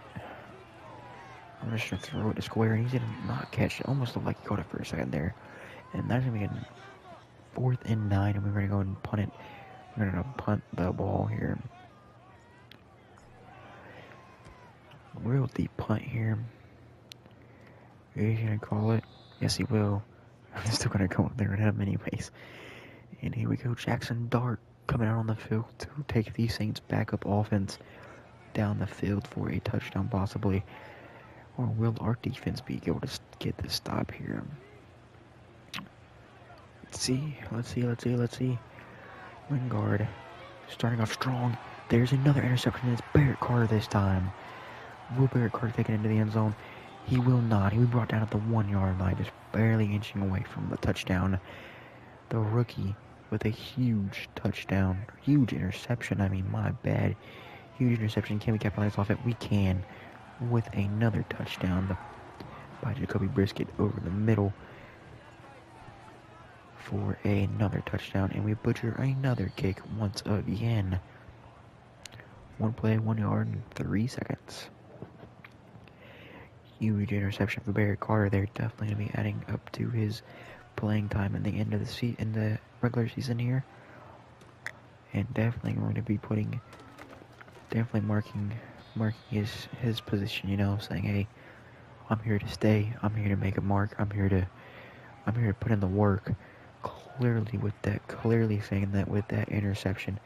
I'm just going to throw it to square, and he's going to not catch it. Almost looked like he caught it for a second there. And that's going to be a 4th and 9, and we're going to go and punt it. We're going to punt the ball here. Real deep punt here. He's going to call it. Yes, he will. I'm still going to go up there and have him anyways. And here we go. Jackson Dart coming out on the field to take the Saints backup offense down the field for a touchdown possibly. Or will our defense be able to get this stop here? Let's see. Wingard starting off strong. There's another interception. It's Barrett Carter this time. Will Barrett Carter take it into the end zone? He will not. He will be brought down at the 1-yard line, just barely inching away from the touchdown. The rookie with a huge touchdown. Huge interception. I mean, my bad. Huge interception. Can we capitalize off it? We can. With another touchdown by Jacoby Brissett over the middle for another touchdown. And we butcher another kick once again. 1 play, 1 yard, and 3 seconds. Huge interception for Barrett Carter. They're definitely going to be adding up to his playing time in the end of the regular season here. And definitely going to be marking his position, you know, saying, hey, I'm here to stay, I'm here to make a mark, I'm here to put in the work. Clearly saying that with that interception.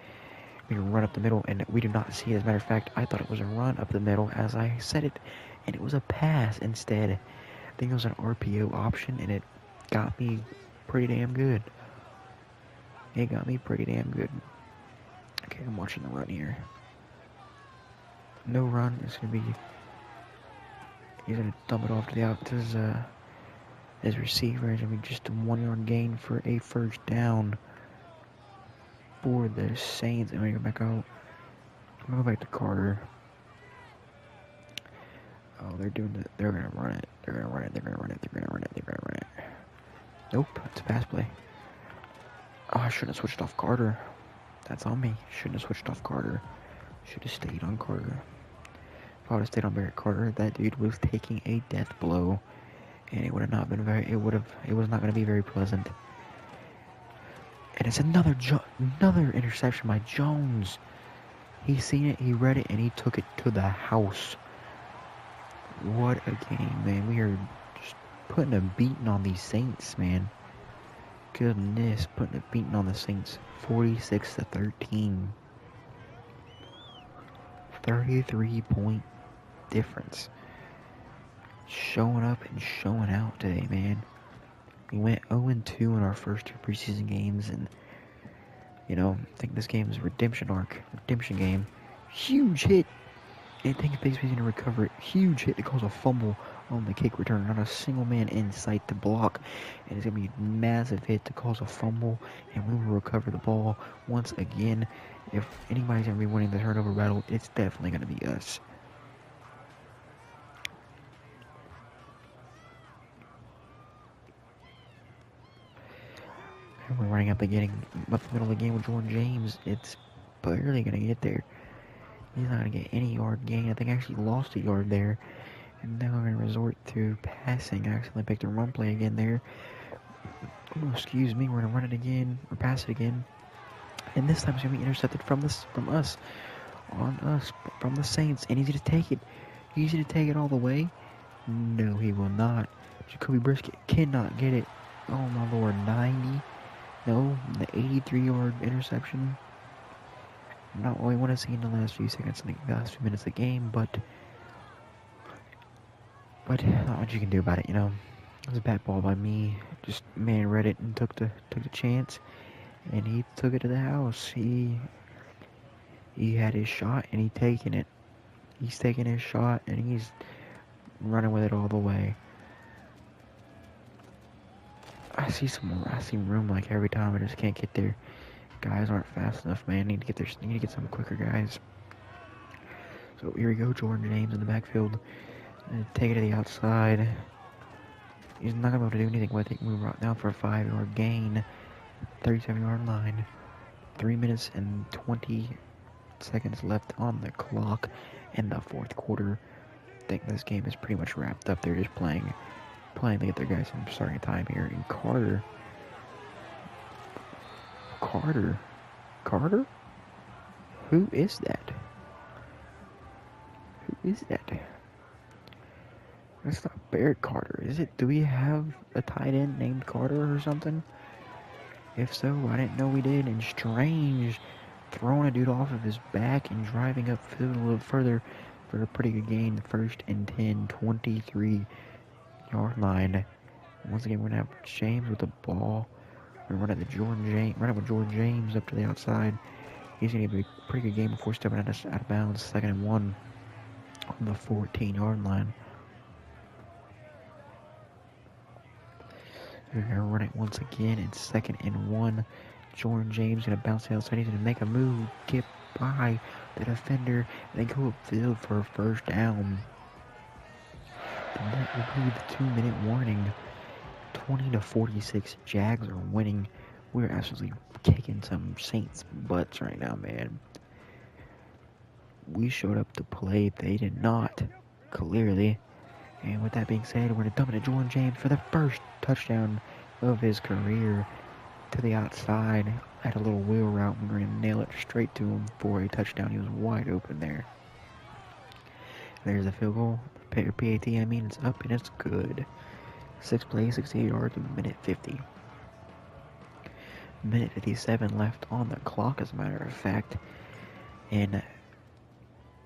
We run up the middle, and we do not see it. As a matter of fact, I thought it was a run up the middle as I said it, and it was a pass instead. I think it was an RPO option, and it got me pretty damn good. Okay, I'm watching the run here. No run. It's gonna be. He's gonna dump it off to his receiver. It's gonna be just a 1-yard gain for a first down for the Saints. And we go back out. I'm gonna go back to Carter. Oh, they're gonna run it. They're gonna run it. Nope, it's a pass play. Oh, I shouldn't have switched off Carter. That's on me. Shouldn't have switched off Carter. Should have stayed on Carter. If I would have stayed on Barrett Carter, that dude was taking a death blow, and it would have not been it was not going to be very pleasant. And it's another interception by Jones. He seen it, he read it, and he took it to the house. What a game, man. We are just putting a beating on these Saints, man. Goodness, putting a beating on the Saints. 46-13. 33-point difference. showing up and showing out today, man. We went 0-2 in our first 2 preseason games, and, I think this game is a redemption game. Huge hit. And I think Bigsby's going to recover it. Huge hit to cause a fumble on the kick return. Not a single man in sight to block. And it's going to be a massive hit to cause a fumble. And we will recover the ball once again. If anybody's going to be winning the turnover battle, it's definitely going to be us. And we're running up the middle of the game with Jordan James. It's barely going to get there. He's not going to get any yard gain. I think I actually lost a yard there. And now we're going to resort to passing. I accidentally picked a run play again there. Oh, excuse me. We're going to run it again, or pass it again. And this time it's going to be intercepted from us, from the Saints. And easy to take it. Easy to take it all the way. No, he will not. Jacoby Brisket cannot get it. Oh, my Lord. 90. No, the 83-yard interception. Not what we want to see in the last few seconds, in the last few minutes of the game, but not much you can do about it, It was a bad ball by me. Just man read it and took the chance, and he took it to the house. He had his shot and he taking it. He's taking his shot and he's running with it all the way. I see room like every time. I just can't get there. Guys aren't fast enough, man. Need to get some quicker guys. So here we go, Jordan James in the backfield. Take it to the outside. He's not gonna be able to do anything with it. We brought down for a 5-yard gain. 37-yard line. 3 minutes and 20 seconds left on the clock in the fourth quarter. I think this game is pretty much wrapped up. They're just playing to get their guys some starting time here. And Carter? Who is that? That's not Barrett Carter, is it? Do we have a tight end named Carter or something? If so, I didn't know we did. And Strange throwing a dude off of his back and driving upfield a little further for a pretty good gain. First and 10, 23-yard line. Once again, we're going to have James with the ball. We're running with Jordan James up to the outside. He's going to have a pretty good game before stepping out of bounds. 2nd and 1 on the 14-yard line. We're going to run it once again. It's 2nd and 1. Jordan James going to bounce the outside. He's going to make a move, get by the defender, and then go upfield for a first down. And that will be the 2-minute warning. 20-46. Jags are winning. We're absolutely kicking some Saints butts right now, man. We showed up to play. They did not, clearly. And with that being said, we're going to dump it to Jordan James for the first touchdown of his career to the outside. Had a little wheel route. We're going to nail it straight to him for a touchdown. He was wide open there. There's a field goal. PAT, it's up and it's good. 6 plays, 68 yards, minute 50. Minute 57 left on the clock, as a matter of fact. In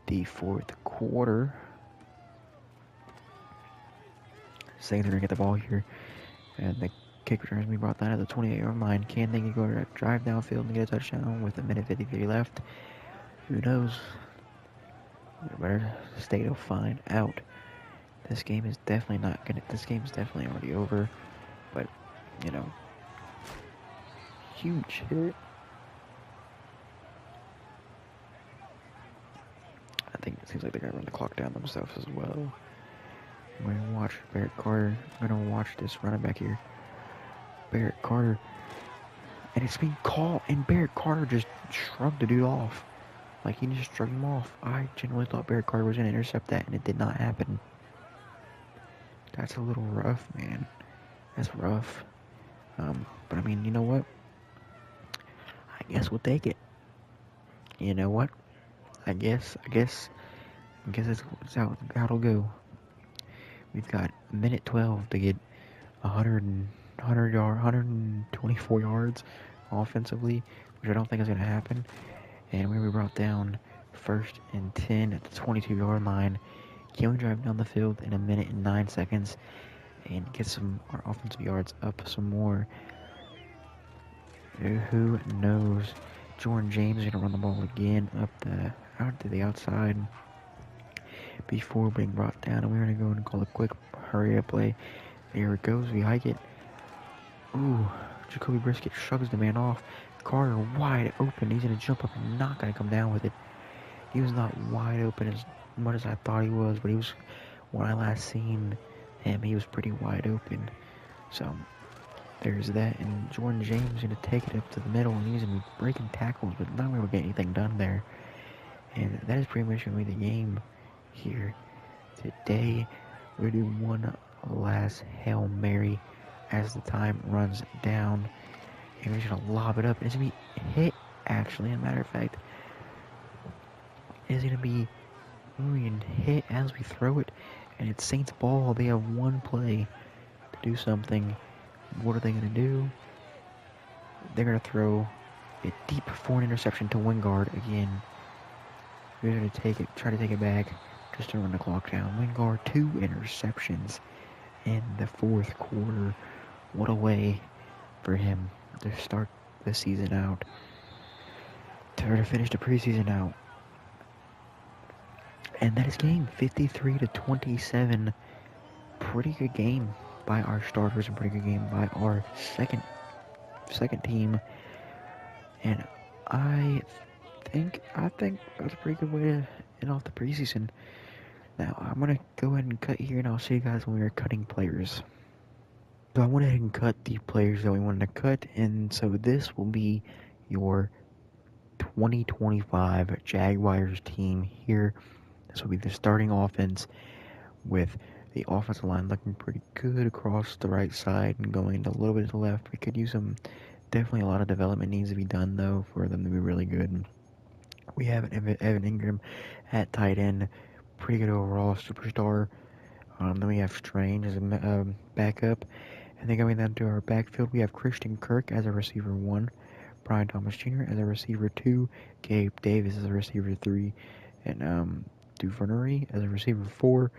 the fourth quarter. Saints are going to get the ball here. And the kick returns be brought down at the 28-yard line. Can they go to drive downfield and get a touchdown with a minute 53 left? Who knows? We better stay to find out. This game is definitely already over. But, huge hit. I think it seems like they're going to run the clock down themselves as well. I'm going to watch Barrett Carter. I'm going to watch this running back here. Barrett Carter. And it's being caught. And Barrett Carter just shrugged the dude off. Like, he just shrugged him off. I genuinely thought Barrett Carter was going to intercept that, and it did not happen. That's a little rough, man. That's rough. But I mean, you know what? I guess we'll take it. You know what? I guess that's how it'll go. We've got a minute 12 to get 124 yards offensively, which I don't think is going to happen. And we were brought down 1st and 10 at the 22-yard line. Can we drive down the field in 1 minute and 9 seconds and get our offensive yards up some more? Who knows? Jordan James is gonna run the ball again out to the outside before being brought down, and we're gonna go and call a quick hurry up play. There it goes. We hike it. Ooh, Jacoby Brisket shrugs the man off. Carter wide open. He's gonna jump up and not gonna come down with it. He was not wide open as much as I thought he was, but when I last seen him, he was pretty wide open. So there's that, and Jordan James is gonna take it up to the middle, and he's gonna be breaking tackles, but not gonna get anything done there. And that is pretty much gonna be the game here today. We're gonna do one last Hail Mary as the time runs down, and we're just gonna lob it up, and it's gonna be hit. Actually, as a matter of fact, it's gonna be moving hit as we throw it, and it's Saints ball. They have one play to do something. What are they gonna do? They're gonna throw it deep for an interception to Wingard again. We're gonna try to take it back just to run the clock down. Wingard 2 interceptions in the fourth quarter. What a way for him to start the season out, to finish the preseason out. And that is game 53-27. Pretty good game by our starters, and pretty good game by our second team. And I think that's a pretty good way to end off the preseason. Now I'm gonna go ahead and cut here, and I'll see you guys when we are cutting players. So I went ahead and cut the players that we wanted to cut, and so this will be your 2025 Jaguars team here. This will be the starting offense, with the offensive line looking pretty good across the right side and going a little bit to the left. We could use definitely a lot of development needs to be done, though, for them to be really good. We have Evan Ingram at tight end, pretty good overall, superstar. Then we have Strange as a backup. And then going down to our backfield, we have Christian Kirk as a receiver 1, Brian Thomas Jr. as a receiver 2, Gabe Davis as a receiver 3, and Duvernay as a receiver 4.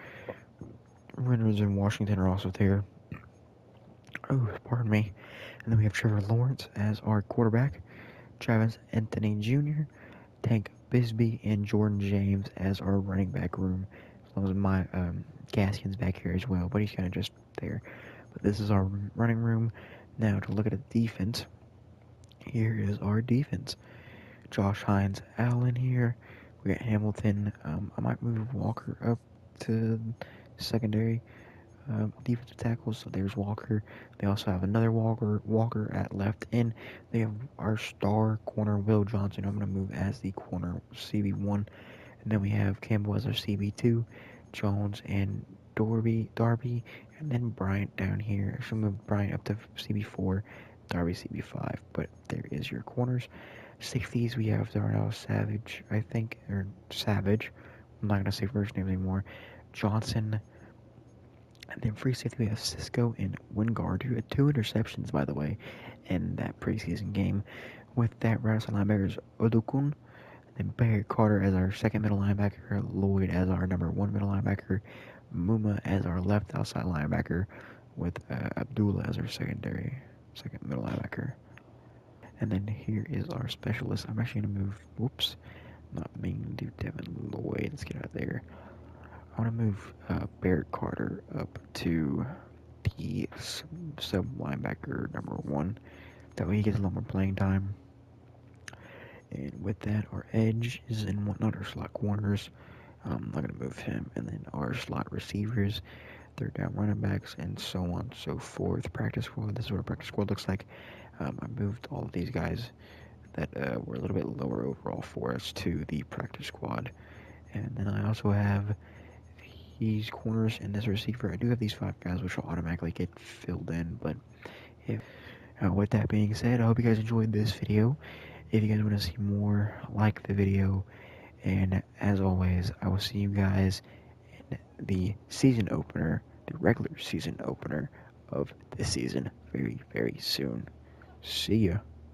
Reynolds and Washington are also there. Oh, pardon me. And then we have Trevor Lawrence as our quarterback, Travis Anthony Jr., Tank Bisbee, and Jordan James as our running back room. As long as my Gaskin's back here as well, but he's kind of just there. But this is our running room. Now to look at the defense. Here is our defense. Josh Hines Allen here. We got Hamilton. I might move Walker up to secondary defensive tackles. So there's Walker. They also have another Walker at left, and they have our star corner Will Johnson. I'm going to move as the corner CB1, and then we have Campbell as our CB2, Jones and Darby, and then Bryant down here. I should move Bryant up to CB4, Darby CB5. But there is your corners. Safeties, we have Darnell Savage, I think, or Savage. I'm not going to say first names anymore. Johnson. And then free safety, we have Cisco and Wingard, who had 2 interceptions, by the way, in that preseason game. With that, right outside linebacker is Odokun. Then Barrett Carter as our second middle linebacker, Lloyd as our number 1 middle linebacker, Muma as our left outside linebacker, with Abdullah as our second middle linebacker. And then here is our specialist. I'm actually going to move, not meaning to do Devin Lloyd. Let's get out of there. I want to move Barrett Carter up to the sub linebacker number 1. That way he gets a lot more playing time. And with that, our edge is in whatnot, our slot corners. I'm not going to move him. And then our slot receivers, third down running backs, and so on and so forth. Practice squad, this is what a practice squad looks like. I moved all of these guys that were a little bit lower overall for us to the practice squad. And then I also have these corners and this receiver. I do have these 5 guys which will automatically get filled in, but with that being said, I hope you guys enjoyed this video. If you guys want to see more, like the video, and as always, I will see you guys in the season opener, the regular season opener of this season very, very soon. See ya.